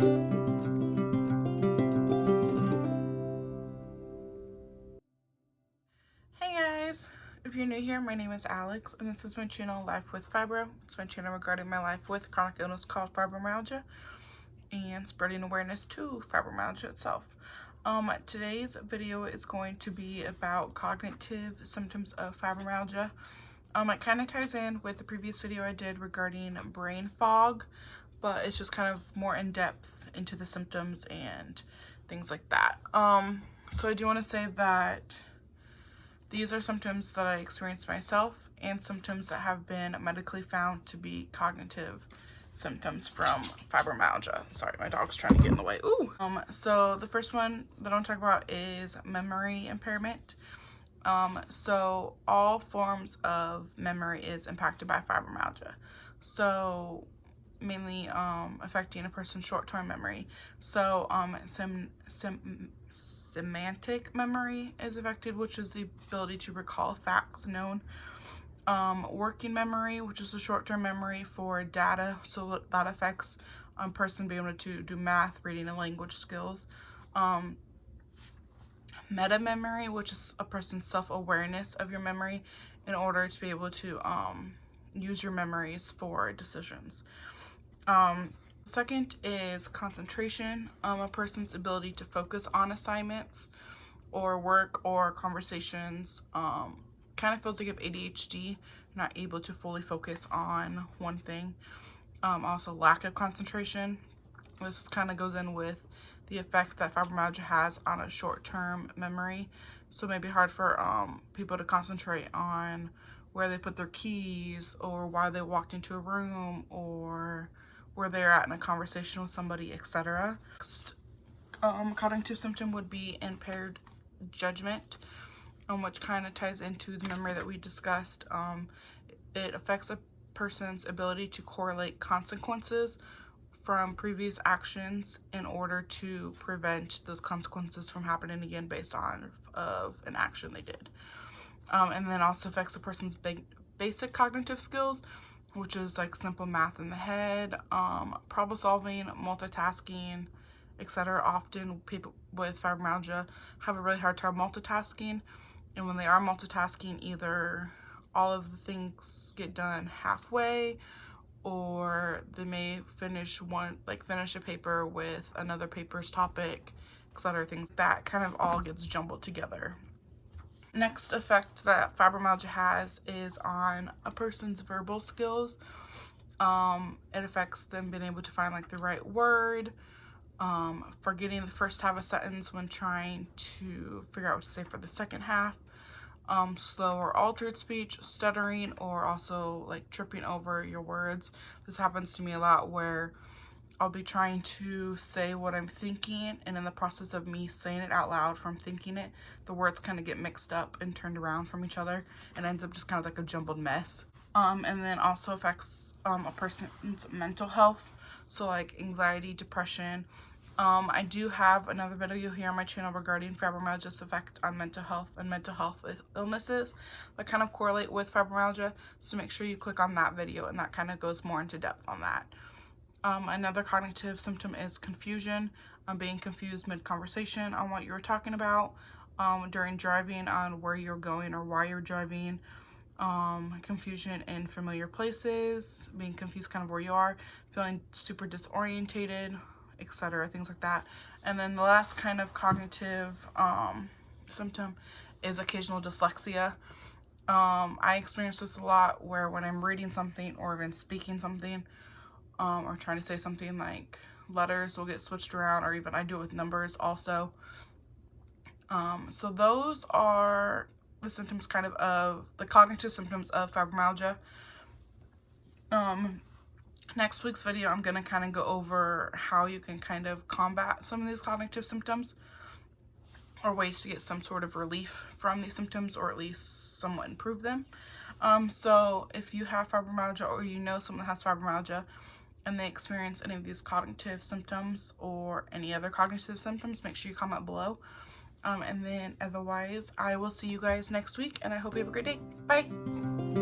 Hey guys, if you're new here, my name is Alex and this is my channel Life with Fibro. It's my channel regarding my life with chronic illness called fibromyalgia and spreading awareness to fibromyalgia itself. Today's video is going to be about cognitive symptoms of fibromyalgia. It kind of ties in with the previous video I did regarding brain fog, but it's just kind of more in depth into the symptoms and things like that. So I do want to say that these are symptoms that I experienced myself and symptoms that have been medically found to be cognitive symptoms from fibromyalgia. Sorry, my dog's trying to get in the way. Ooh. So the first one that I want to talk about is memory impairment. So all forms of memory is impacted by fibromyalgia. So mainly affecting a person's short-term memory. So semantic memory is affected, which is the ability to recall facts known. Working memory, which is the short-term memory for data, so that affects a person being able to do math, reading, and language skills. Meta memory, which is a person's self-awareness of your memory in order to be able to use your memories for decisions. Second is concentration, a person's ability to focus on assignments or work or conversations. Kind of feels like you have ADHD, not able to fully focus on one thing. Also lack of concentration. This kind of goes in with the effect that fibromyalgia has on a short-term memory. So it may be hard for people to concentrate on where they put their keys or why they walked into a room or where they're at in a conversation with somebody, etc. Next, cognitive symptom would be impaired judgment, which kind of ties into the memory that we discussed. It affects a person's ability to correlate consequences from previous actions in order to prevent those consequences from happening again based on an action they did. And then also affects a person's basic cognitive skills, which is like simple math in the head, problem solving, multitasking, etc. Often people with fibromyalgia have a really hard time multitasking, and when they are multitasking, either all of the things get done halfway, or they may finish a paper with another paper's topic, etc. Things that kind of all gets jumbled together. Next effect that fibromyalgia has is on a person's verbal skills. It affects them being able to find like the right word, forgetting the first half of a sentence when trying to figure out what to say for the second half, slow or altered speech, stuttering, or also like tripping over your words. This happens to me a lot where I'll be trying to say what I'm thinking, and in the process of me saying it out loud from thinking it, the words kind of get mixed up and turned around from each other and ends up just kind of like a jumbled mess. And then also affects a person's mental health, so like anxiety, depression. I do have another video here on my channel regarding fibromyalgia's effect on mental health and mental health illnesses that kind of correlate with fibromyalgia, so make sure you click on that video, and that kind of goes more into depth on that. Another cognitive symptom is confusion, being confused mid-conversation on what you were talking about, during driving on where you're going or why you're driving, confusion in familiar places, being confused kind of where you are, feeling super disorientated, etc., things like that. And then the last kind of cognitive symptom is occasional dyslexia. I experience this a lot where when I'm reading something or even speaking something, or trying to say something, like letters will get switched around, or even I do it with numbers also. So those are the symptoms kind of the cognitive symptoms of fibromyalgia. Next week's video, I'm going to kind of go over how you can kind of combat some of these cognitive symptoms, or ways to get some sort of relief from these symptoms, or at least somewhat improve them. So if you have fibromyalgia, or you know someone that has fibromyalgia and they experience any of these cognitive symptoms or any other cognitive symptoms, make sure you comment below. And then otherwise, I will see you guys next week, and I hope you have a great day. Bye!